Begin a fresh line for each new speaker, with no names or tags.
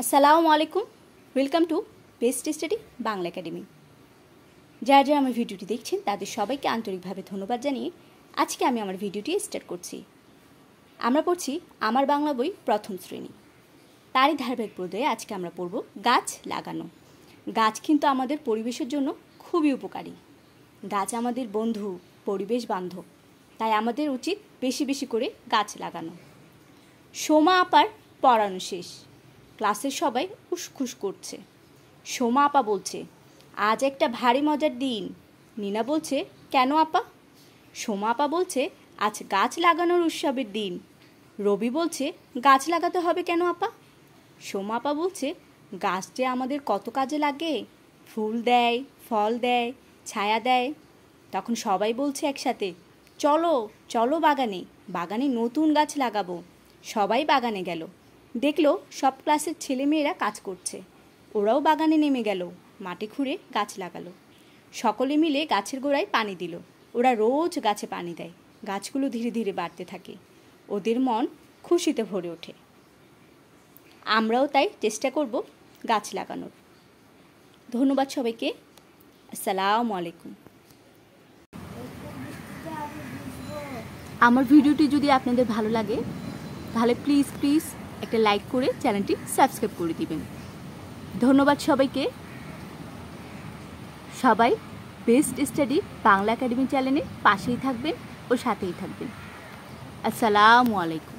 আসসালামু আলাইকুম, welcome to best study Bangla academy. যারা যারা আমার ভিডিওটি দেখছেন তাদের সবাইকে আন্তরিকভাবে ধন্যবাদ জানিয়ে আজকে আমি আমার ভিডিওটি স্টার্ট করছি। আমরা পড়ছি আমার বাংলা বই প্রথম শ্রেণী, তারই ধারাবাহিক পর্যায়ে আজকে আমরা পড়ব গাছ লাগানো। গাছ কিন্তু আমাদের পরিবেশের জন্য খুবই উপকারী। গাছ আমাদের বন্ধু, পরিবেশ বান্ধব, তাই আমাদের উচিত বেশি বেশি করে গাছ লাগানো। সোমা আপার পড়ানো শেষ, ক্লাসের সবাই উসখুস করছে। সোমা আপা বলছে, আজ একটা ভারী মজার দিন। নীনা বলছে, কেন আপা? সোমা আপা বলছে, আজ গাছ লাগানোর উৎসবের দিন। রবি বলছে, গাছ লাগাতে হবে কেন আপা? সোমা আপা বলছে, গাছ যে আমাদের কত কাজে লাগে, ফুল দেয়, ফল দেয়, ছায়া দেয়। তখন সবাই বলছে একসাথে, চলো চলো বাগানে, বাগানে নতুন গাছ লাগাবো। সবাই বাগানে গেল। দেখলো সব ক্লাসের ছেলেমেয়েরা কাজ করছে। ওরাও বাগানে নেমে গেল, মাটি খুঁড়ে গাছ লাগালো। সকলে মিলে গাছের গোড়ায় পানি দিল। ওরা রোজ গাছে পানি দেয়, গাছগুলো ধীরে ধীরে বাড়তে থাকে। ওদের মন খুশিতে ভরে ওঠে। আমরাও তাই চেষ্টা করব গাছ লাগানোর। ধন্যবাদ সবাইকে। আসসালামু আলাইকুম। আমার ভিডিওটি যদি আপনাদের ভালো লাগে তাহলে প্লিজ একটা লাইক করে চ্যানেলটি সাবস্ক্রাইব করে দিবেন। ধন্যবাদ সবাইকে। সবাই বেস্ট স্টাডি বাংলা একাডেমি চ্যানেলের পাশেই থাকবেন ও সাথেই থাকবেন। আসসালামু আলাইকুম।